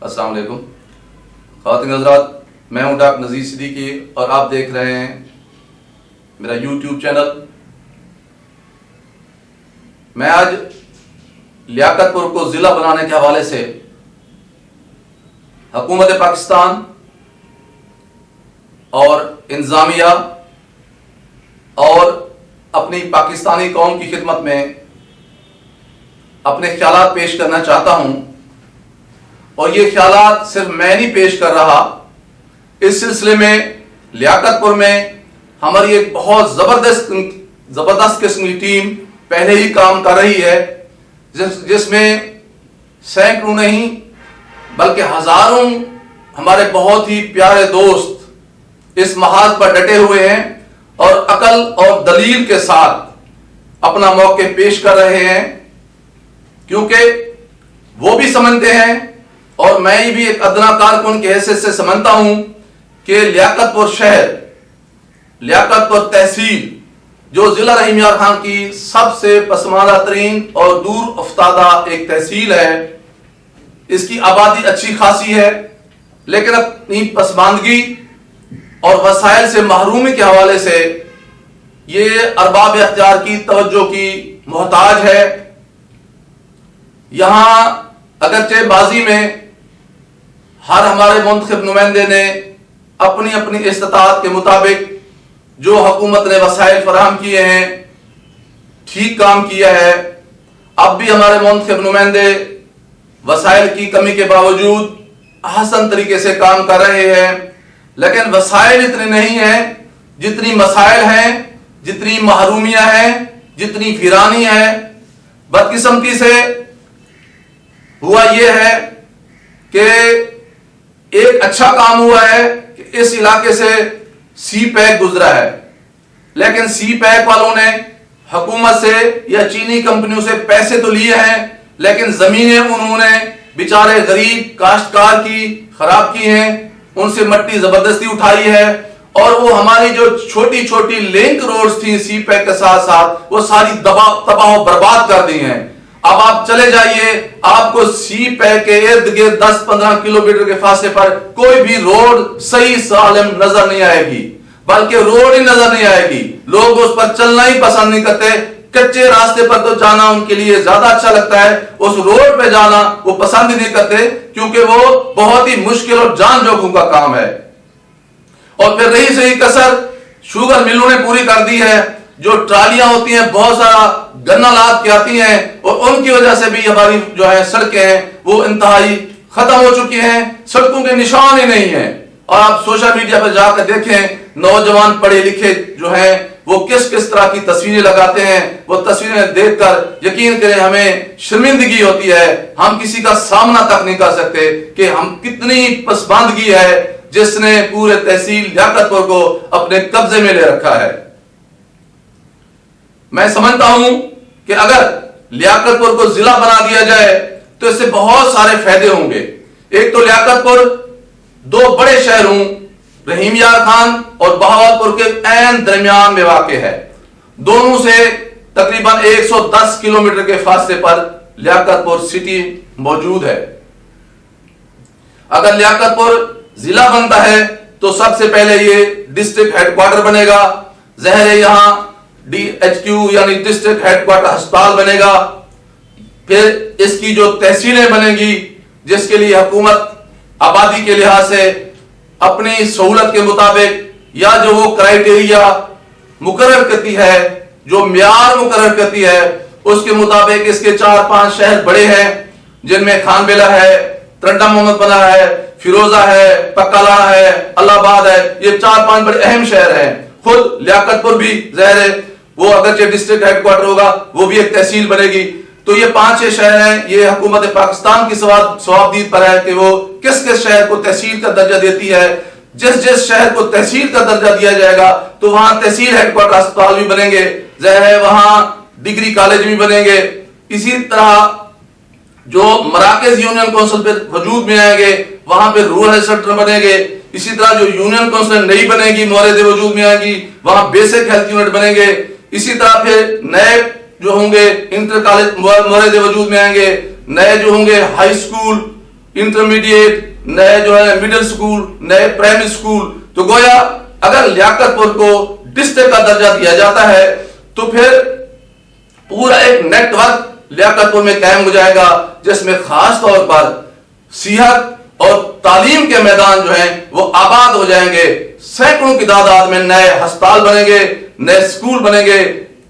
السلام علیکم خواتین حضرات، میں ہوں ڈاکٹر نذیر صدیقی اور آپ دیکھ رہے ہیں میرا یوٹیوب چینل۔ میں آج لیاقت پور کو ضلع بنانے کے حوالے سے حکومت پاکستان اور انتظامیہ اور اپنی پاکستانی قوم کی خدمت میں اپنے خیالات پیش کرنا چاہتا ہوں، اور یہ خیالات صرف میں نہیں پیش کر رہا۔ اس سلسلے میں لیاقت پور میں ہماری ایک بہت زبردست قسم کی ٹیم پہلے ہی کام کر رہی ہے، جس میں سینکڑوں نہیں بلکہ ہزاروں ہمارے بہت ہی پیارے دوست اس محاذ پر ڈٹے ہوئے ہیں اور عقل اور دلیل کے ساتھ اپنا موقع پیش کر رہے ہیں، کیونکہ وہ بھی سمجھتے ہیں اور میں بھی ایک ادنا کارکن کی حیثیت سے سمجھتا ہوں کہ لیاقت پور شہر، لیاقت پور تحصیل جو ضلع رحیم یار خان کی سب سے پسماندہ ترین اور دور افتادہ ایک تحصیل ہے، اس کی آبادی اچھی خاصی ہے، لیکن اپنی پسماندگی اور وسائل سے محرومی کے حوالے سے یہ ارباب اختیار کی توجہ کی محتاج ہے۔ یہاں اگرچہ ماضی میں ہر ہمارے منتخب نمائندے نے اپنی اپنی استطاعت کے مطابق جو حکومت نے وسائل فراہم کیے ہیں ٹھیک کام کیا ہے، اب بھی ہمارے منتخب نمائندے وسائل کی کمی کے باوجود احسن طریقے سے کام کر رہے ہیں، لیکن وسائل اتنے نہیں ہیں جتنی مسائل ہیں، جتنی محرومیاں ہیں، جتنی ویرانی ہے۔ بدقسمتی سے ہوا یہ ہے کہ ایک اچھا کام ہوا ہے کہ اس علاقے سے سی پیک گزرا ہے، لیکن سی پیک والوں نے حکومت سے یا چینی کمپنیوں سے پیسے تو لیے ہیں، لیکن زمینیں انہوں نے بیچارے غریب کاشتکار کی خراب کی ہیں، ان سے مٹی زبردستی اٹھائی ہے، اور وہ ہماری جو چھوٹی چھوٹی لنک روڈز تھیں سی پیک کے ساتھ ساتھ وہ ساری تباہ و برباد کر دی ہیں۔ اب آپ چلے جائیے، آپ کو سی پیک کے ارد گرد 10-15 کلومیٹر کے فاصلے پر کوئی بھی روڈ صحیح سالم نظر نہیں آئے گی، بلکہ روڈ ہی نظر نہیں آئے گی، لوگ اس پر چلنا ہی پسند نہیں کرتے۔ کچے راستے پر تو جانا ان کے لیے زیادہ اچھا لگتا ہے، اس روڈ پہ جانا وہ پسند ہی نہیں کرتے، کیونکہ وہ بہت ہی مشکل اور جان جوکھوں کا کام ہے۔ اور پھر رہی صحیح کسر شوگر ملوں نے پوری کر دی ہے، جو ٹرالیاں ہوتی ہیں بہت سارا گنا لاد کے آتی ہیں، اور ان کی وجہ سے بھی ہماری جو ہے سڑکیں ہیں وہ انتہائی ختم ہو چکی ہیں، سڑکوں کے نشان ہی نہیں ہیں۔ اور آپ سوشل میڈیا پہ جا کر دیکھیں، نوجوان پڑھے لکھے جو ہیں وہ کس کس طرح کی تصویریں لگاتے ہیں، وہ تصویریں دیکھ کر یقین کریں ہمیں شرمندگی ہوتی ہے، ہم کسی کا سامنا تک نہیں کر سکتے کہ ہم کتنی پسماندگی ہے جس نے پورے تحصیل لیاقت پور کو اپنے قبضے میں لے رکھا ہے۔ میں سمجھتا ہوں کہ اگر لیاقت پور کو ضلع بنا دیا جائے تو اس سے بہت سارے فائدے ہوں گے۔ ایک تو لیاقت پور دو بڑے شہروں رحیم یار خان اور بہاولپور کے عین درمیان میں واقع ہے، دونوں سے تقریباً 110 کلومیٹر کے فاصلے پر لیاقت پور سٹی موجود ہے۔ اگر لیاقت پور ضلع بنتا ہے تو سب سے پہلے یہ ڈسٹرکٹ ہیڈ کوارٹر بنے گا، ظاہر ہے یہاں DHQ یعنی ڈسٹرکٹ ہیڈ کوارٹر ہسپتال بنے گا، پھر اس کی جو تحصیلیں بنے گی جس کے لیے حکومت آبادی کے لحاظ سے اپنی سہولت کے مطابق یا جو وہ کرائیٹیریا مقرر کرتی ہے، جو معیار مقرر کرتی ہے، اس کے مطابق اس کے 4-5 شہر بڑے ہیں، جن میں خان بیلہ ہے، ترنڈا محمد بنا ہے، فیروزہ ہے، پکالہ ہے، علاوہ ہے، یہ 4-5 بڑے اہم شہر ہیں۔ خود لیاقت پور بھی ظاہر ہے وہ اگرچہ ڈسٹرکٹ ہیڈ کوارٹر ہوگا وہ بھی ایک تحصیل بنے گی، تو یہ 5-6 شہر ہیں۔ یہ حکومت پاکستان کی صوابدید پر ہے کہ وہ کس کس شہر کو تحصیل کا درجہ دیتی ہے۔ جس جس شہر کو تحصیل کا درجہ دیا جائے گا تو وہاں تحصیل ہیڈ کوارٹر اسپتال بھی بنیں گے، ظاہر ہے وہاں ڈگری کالج بھی بنیں گے۔ اسی طرح جو مراکز یونین کونسل پہ وجود میں آئیں گے وہاں پہ رورل ہیلتھ سینٹر بنے گے۔ اسی طرح جو یونین کونسل نئی بنے گی مورد وجود میں آئے گی وہاں بیسک ہیلتھ یونٹ بنیں گے۔ اسی طرح پھر نئے جو ہوں گے انٹر کالج مورد وجود میں آئیں گے، نئے جو ہوں گے ہائی اسکول، انٹرمیڈیٹ، نئے جو ہے مڈل سکول، نئے پرائمری سکول. تو گویا اگر لیاقت پور کو ڈسٹرکٹ کا درجہ دیا جاتا ہے تو پھر پورا ایک نیٹ ورک لیاقت پور میں قائم ہو جائے گا، جس میں خاص طور پر صحت اور تعلیم کے میدان جو ہیں وہ آباد ہو جائیں گے. سینکڑوں کی تعداد میں نئے ہسپتال بنیں گے، نئے سکول بنیں گے،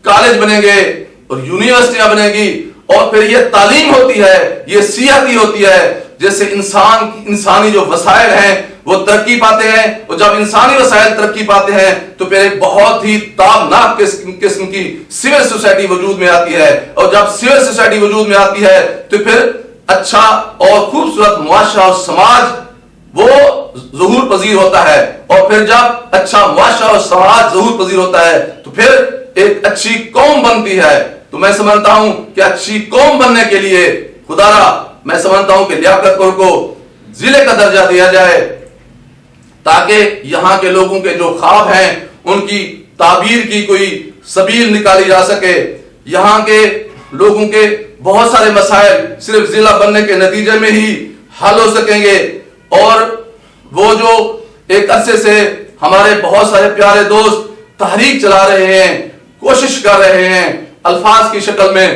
کالج بنیں گے اور یونیورسٹیاں بنیں گی. اور پھر یہ تعلیم ہوتی ہے، یہ صحت ہی ہوتی ہے جس سے انسانی جو وسائل ہیں وہ ترقی پاتے ہیں. اور جب انسانی وسائل ترقی پاتے ہیں تو پھر ایک بہت ہی تابناک قسم کی سول سوسائٹی وجود میں آتی ہے. اور جب سول سوسائٹی وجود میں آتی ہے تو پھر اچھا اور خوبصورت معاشرہ اور سماج وہ ظہور پذیر ہوتا ہے. اور پھر جب اچھا معاشرہ اور سماج ظہور پذیر ہوتا ہے تو پھر ایک اچھی قوم بنتی ہے. تو میں سمجھتا ہوں کہ اچھی قوم بننے کے لیے خدا را میں سمجھتا ہوں کہ لیاقت پور کو ضلع کا درجہ دیا جائے تاکہ یہاں کے لوگوں کے جو خواب ہیں ان کی تعبیر کی کوئی سبیل نکالی جا سکے. یہاں کے لوگوں کے بہت سارے مسائل صرف ضلع بننے کے نتیجے میں ہی حل ہو سکیں گے. اور وہ جو ایک عرصے سے ہمارے بہت سارے پیارے دوست تحریک چلا رہے ہیں، کوشش کر رہے ہیں الفاظ کی شکل میں،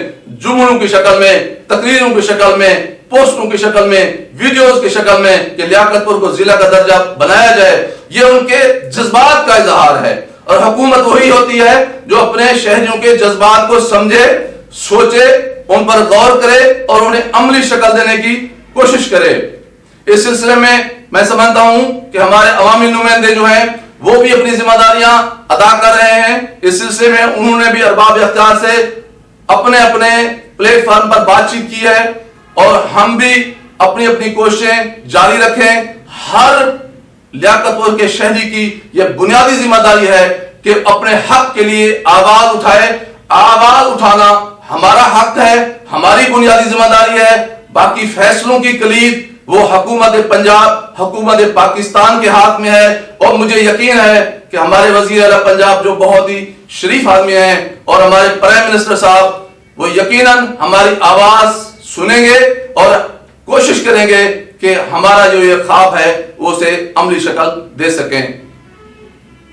جملوں کی شکل میں، تقریروں کی شکل میں، پوسٹوں کی شکل میں، ویڈیوز کی شکل میں کہ لیاقت پور کو ضلع کا درجہ بنایا جائے، یہ ان کے جذبات کا اظہار ہے. اور حکومت وہی ہوتی ہے جو اپنے شہریوں کے جذبات کو سمجھے، سوچے، ان پر غور کرے اور انہیں عملی شکل دینے کی کوشش کرے. اس سلسلے میں سمجھتا ہوں کہ ہمارے عوامی نمائندے جو ہیں وہ بھی اپنی ذمہ داریاں ادا کر رہے ہیں. اس سلسلے میں انہوں نے بھی ارباب اختیار سے اپنے اپنے پلیٹ فارم پر بات چیت کی ہے اور ہم بھی اپنی کوششیں جاری رکھیں. ہر لیاقت پور کے شہری کی یہ بنیادی ذمہ داری ہے کہ اپنے حق کے لیے آواز اٹھائے. آواز اٹھانا ہمارا حق ہے، ہماری بنیادی ذمہ داری ہے. باقی فیصلوں کی کلید وہ حکومت پنجاب، حکومت پاکستان کے ہاتھ میں ہے. اور مجھے یقین ہے کہ ہمارے وزیر اعلیٰ پنجاب جو بہت ہی شریف آدمی ہیں اور ہمارے پرائم منسٹر صاحب وہ یقیناً ہماری آواز سنیں گے اور کوشش کریں گے کہ ہمارا جو یہ خواب ہے وہ اسے عملی شکل دے سکیں.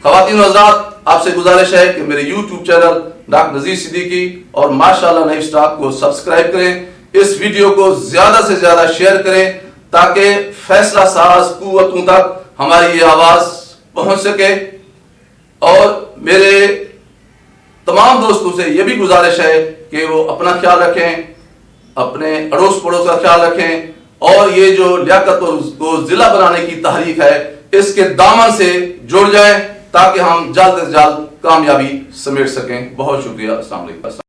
خواتین و حضرات، آپ سے گزارش ہے کہ میرے YouTube channel doctor Nazir Siddiqui اور ماشاءاللہ نئی اسٹاک کو سبسکرائب کریں. اس ویڈیو کو زیادہ سے زیادہ شیئر کریں تاکہ فیصلہ ساز قوتوں تک ہماری یہ آواز پہنچ سکے. اور میرے تمام دوستوں سے یہ بھی گزارش ہے کہ وہ اپنا خیال رکھیں، اپنے اڑوس پڑوس کا خیال رکھیں اور یہ جو لیاقت کو ضلع بنانے کی تحریک ہے اس کے دامن سے جڑ جائیں تاکہ ہم جلد از جلد کامیابی سمیٹ سکیں. بہت شکریہ. السلام علیکم.